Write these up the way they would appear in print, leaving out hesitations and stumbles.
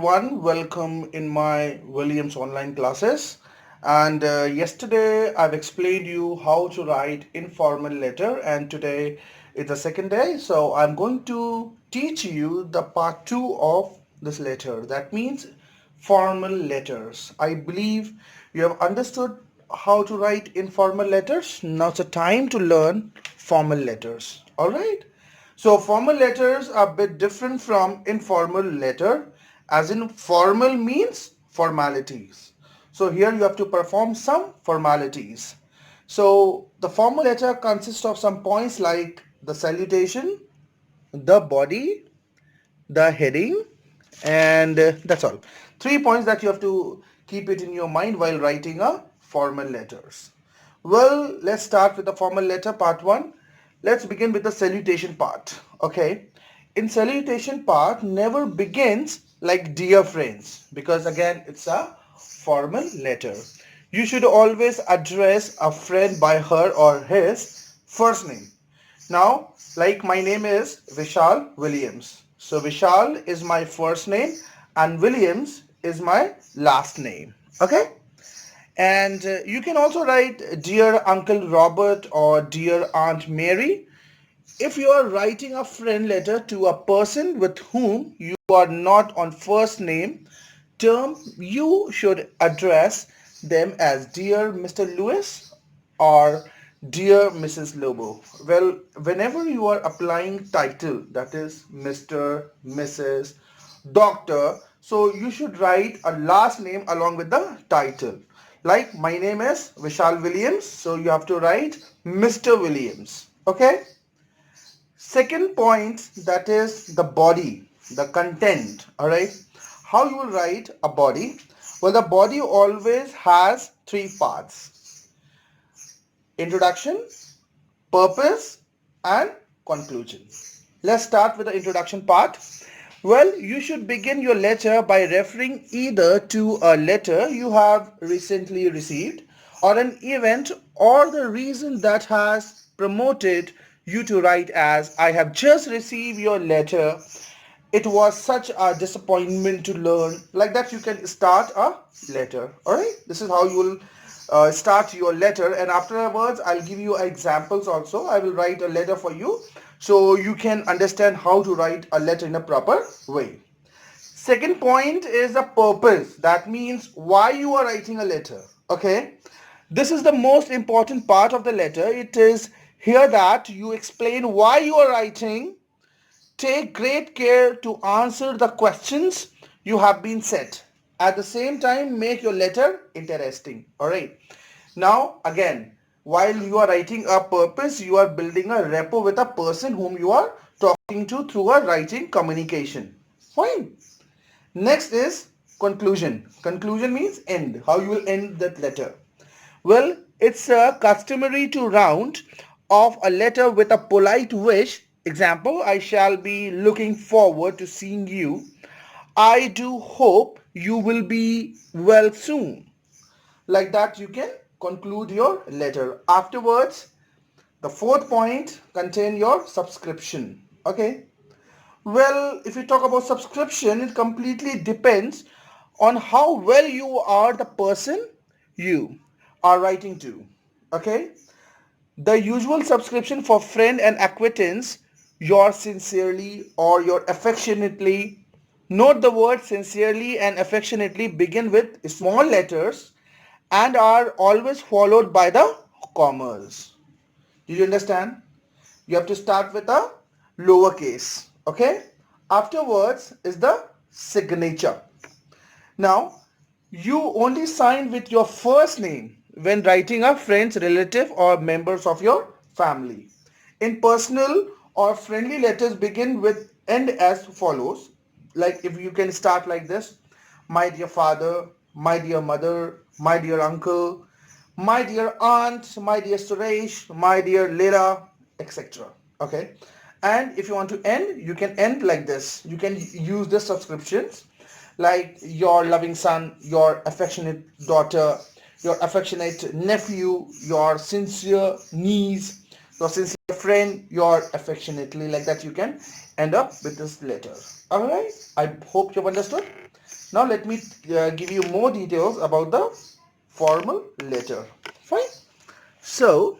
everyone, welcome in my Williams online classes. And yesterday I've explained you how to write informal letter, and today is the second day. So I'm going to teach you the part 2 of this letter. That means formal letters. I believe you have understood how to write informal letters. Now it's a time to learn formal letters. All right. So formal letters are a bit different from informal letter, as in formal means formalities. So here you have to perform some formalities. So the formal letter consists of some points like the salutation, the body, the heading, and that's all. 3 points that you have to keep it in your mind while writing a formal letters. Well, let's start with the formal letter part 1. Let's begin with the salutation part. Okay, in salutation part never begins like dear friends, because again it's a formal letter. You should always address a friend by her or his first name. Now, like my name is Vishal Williams. So Vishal is my first name and Williams is my last name. Okay? And you can also write Dear Uncle Robert or Dear Aunt Mary. If you are writing a friend letter to a person with whom you are not on first name term, you should address them as Dear Mr. Lewis or Dear Mrs. Lobo. Well, whenever you are applying title, that is Mr., Mrs., Doctor, so you should write a last name along with the title. Like my name is Vishal Williams, so you have to write Mr. Williams. Okay? Second point, that is the body, the content. All right. How you will write a body? Well, the body always has three parts: introduction, purpose, and conclusion. Let's start with the introduction part. Well, you should begin your letter by referring either to a letter you have recently received, or an event, or the reason that has promoted you to write, as I have just received your letter. It was such a disappointment to learn. Like that, you can start a letter. All right. This is how you will start your letter, and afterwards I'll give you examples also. I will write a letter for you so you can understand how to write a letter in a proper way. Second point is the purpose. That means why you are writing a letter. Okay. This is the most important part of the letter. It is here that you explain why you are writing. Take great care to answer the questions you have been set. At the same time, make your letter interesting. Alright. Now, again, while you are writing a purpose, you are building a rapport with a person whom you are talking to through a writing communication. Fine. Next is conclusion. Conclusion means end. How you will end that letter. Well, it's customary to round off a letter with a polite wish. Example, I shall be looking forward to seeing you. I do hope you will be well soon. Like that, you can conclude your letter. Afterwards, the fourth point contain your subscription. Okay. Well, if you talk about subscription, it completely depends on how well you are the person you are writing to. Okay. The usual subscription for friend and acquaintance, yours sincerely or your affectionately. Note the word sincerely and affectionately begin with small letters and are always followed by the commas. Do you understand? You have to start with a lowercase. Okay. Afterwards is the signature. Now, you only sign with your first name when writing a friend's relative or members of your family. In personal or friendly letters begin with end as follows. Like if you can start like this: my dear father, my dear mother, my dear uncle, my dear aunt, my dear Suresh, my dear Lera, etc. Okay. And if you want to end, you can end like this. You can use the subscriptions like your loving son, your affectionate daughter, your affectionate nephew, your sincere niece, your sincere friend, your affectionately, like that you can end up with this letter. Alright, I hope you've understood. Now let me give you more details about the formal letter. Fine. So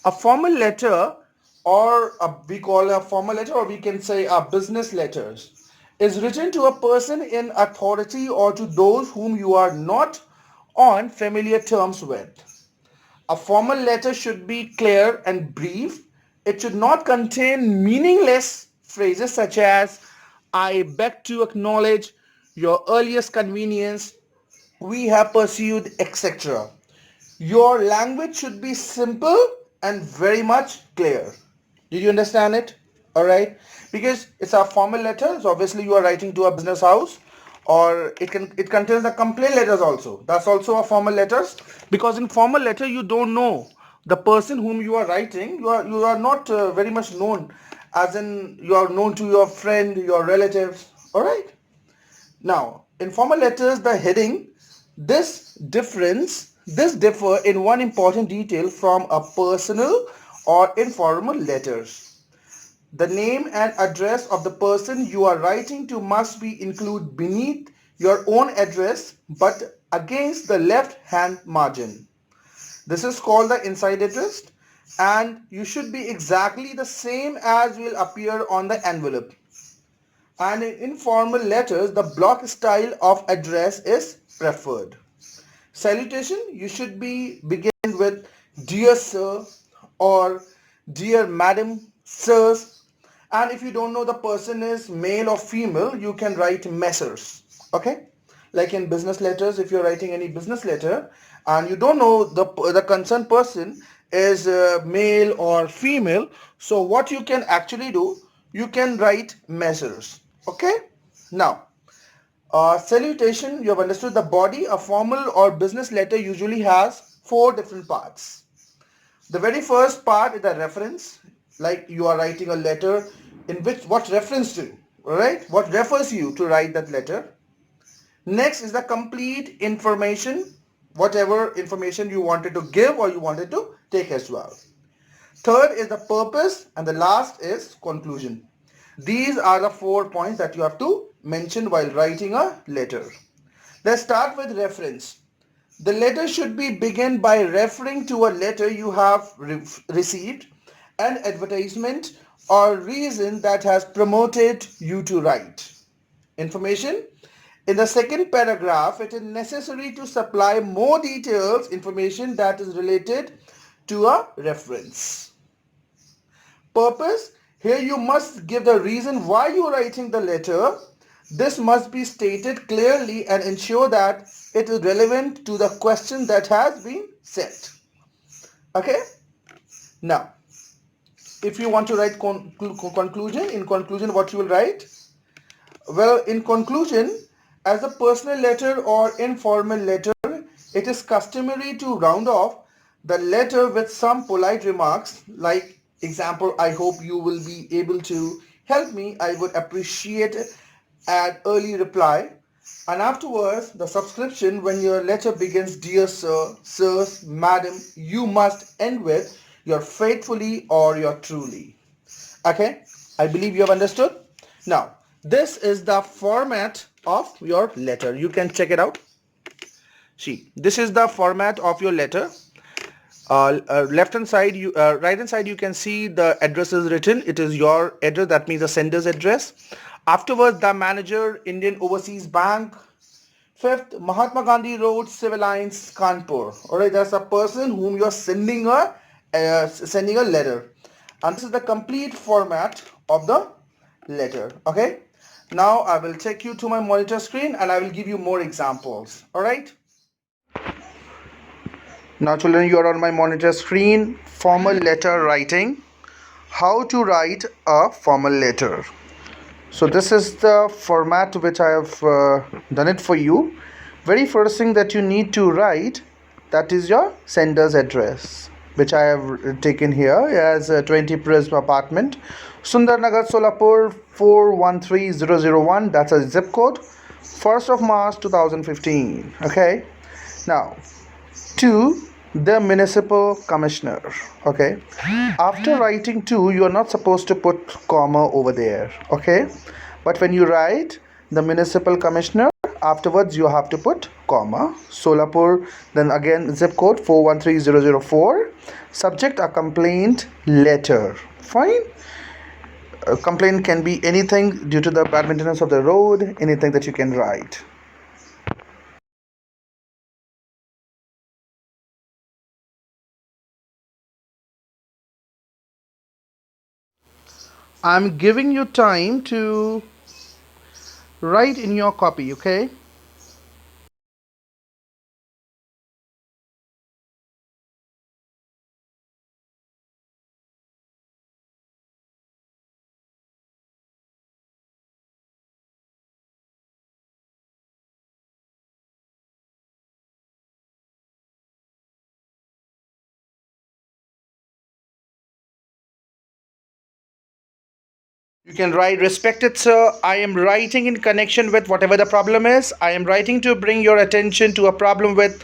a formal letter, or we call a formal letter, or we can say a business letters, is written to a person in authority or to those whom you are not on familiar terms with. A formal letter should be clear and brief. It should not contain meaningless phrases such as I beg to acknowledge your earliest convenience, we have pursued, etc. Your language should be simple and very much clear. Did you understand it? All right. Because it's a formal letter, so obviously you are writing to a business house, or it contains the complaint letters also. That's also a formal letters, because in formal letter you don't know the person whom you are writing. You are not very much known, as in you are known to your friend, your relatives. All right. Now, in formal letters, the heading, this differ in one important detail from a personal or informal letters. The name and address of the person you are writing to must be included beneath your own address but against the left hand margin. This is called the inside address, and you should be exactly the same as will appear on the envelope. And in informal letters, the block style of address is preferred. Salutation, you should be begin with dear sir or dear madam, sirs. And if you don't know the person is male or female, you can write messrs. Okay? Like in business letters, if you're writing any business letter and you don't know the concerned person is male or female, so what you can actually do, you can write messrs. Okay? Now, salutation, you have understood the body. A formal or business letter usually has four different parts. The very first part is the reference, like you are writing a letter in which what reference to, right? What refers you to write that letter. Next is the complete information, whatever information you wanted to give or you wanted to take as well. Third is the purpose, and the last is conclusion. These are the 4 points that you have to mention while writing a letter. Let's start with reference. The letter should be begin by referring to a letter you have received, an advertisement or reason that has promoted you to write information. In the second paragraph, it is necessary to supply more details, information that is related to a reference. Purpose, here you must give the reason why you are writing the letter. This must be stated clearly and ensure that it is relevant to the question that has been set. Okay? Now, if you want to write conclusion, in conclusion what you will write? Well, in conclusion, as a personal letter or informal letter, it is customary to round off the letter with some polite remarks like, example, I hope you will be able to help me. I would appreciate an early reply. And afterwards, the subscription, when your letter begins, dear sir, sirs, madam, you must end with your faithfully or your truly. Okay, I believe you have understood. Now, this is the format of your letter. You can check it out. See, this is the format of your letter. Left hand side, right hand side, you can see the address is written. It is your address, that means the sender's address. Afterwards, the manager, Indian Overseas Bank. Fifth, Mahatma Gandhi Road, Civil Lines, Kanpur. Alright, that's a person whom you are sending a letter. And this is the complete format of the letter. Okay. Now I will take you to my monitor screen and I will give you more examples. Alright. Now children, you are on my monitor screen. Formal letter writing. How to write a formal letter. So this is the format which I have done it for you. Very first thing that you need to write, that is your sender's address, which I have taken here as 20 Prism apartment, Sundarnagar, Solapur 413001. That's a zip code. 1st of March 2015. Okay. Now, to the municipal commissioner. Okay, after writing to, you are not supposed to put comma over there. Okay, but when you write the municipal commissioner. Afterwards, you have to put comma. Solapur, then again zip code 413004. Subject a complaint letter. Fine. A complaint can be anything due to the bad maintenance of the road, anything that you can write. I'm giving you time to write in your copy, okay? You can write, respected sir, I am writing in connection with whatever the problem is. I am writing to bring your attention to a problem with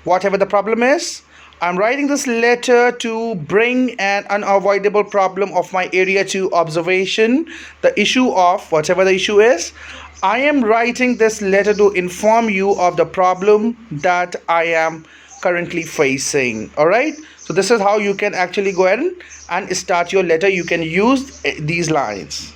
whatever the problem is. I'm writing this letter to bring an unavoidable problem of my area to observation, the issue of whatever the issue is. I am writing this letter to inform you of the problem that I am currently facing. All right. So this is how you can actually go ahead and start your letter. You can use these lines.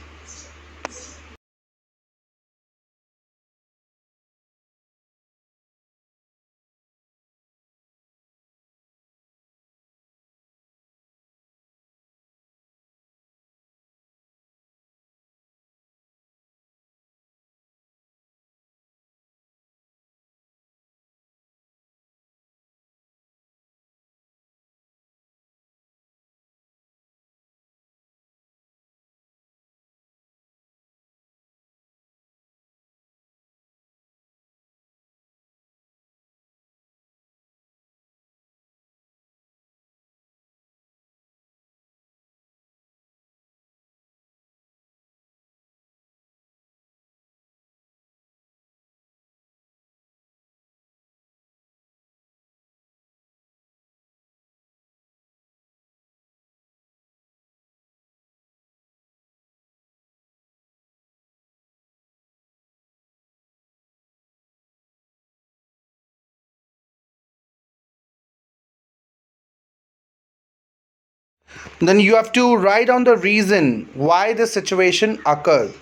Then you have to write down the reason why this situation occurred,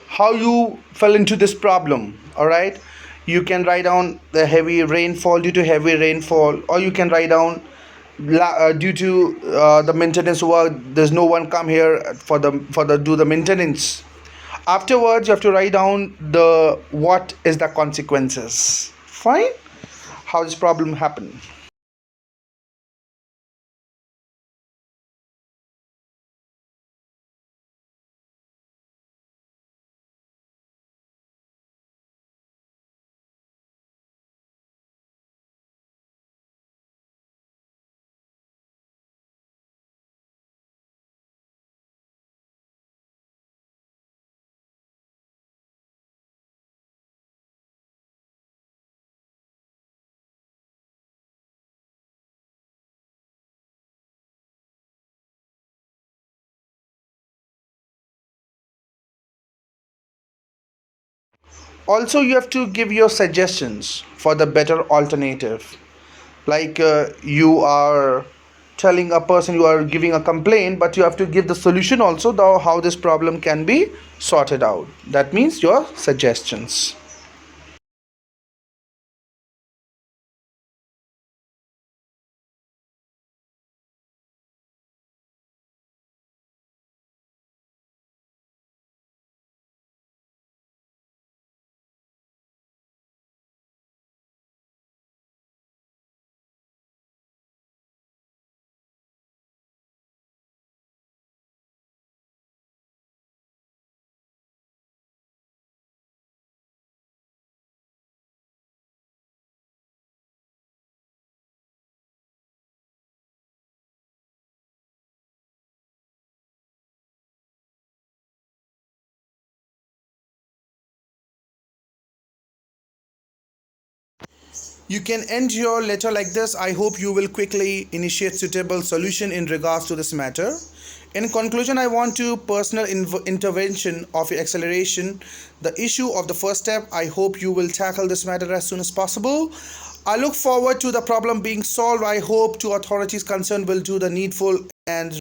how you fell into this problem. All right. You can write down the heavy rainfall, due to heavy rainfall, or you can write down due to the maintenance work. There's no one come here for the do the maintenance. Afterwards, you have to write down the what is the consequences. Fine. How this problem happened. Also, you have to give your suggestions for the better alternative. Like you are telling a person, you are giving a complaint, but you have to give the solution also, the how this problem can be sorted out. That means your suggestions. You can end your letter like this. I hope you will quickly initiate suitable solution in regards to this matter. In conclusion, I want to personal intervention of your acceleration, the issue of the first step. I hope you will tackle this matter as soon as possible. I look forward to the problem being solved. I hope to authorities concerned will do the needful and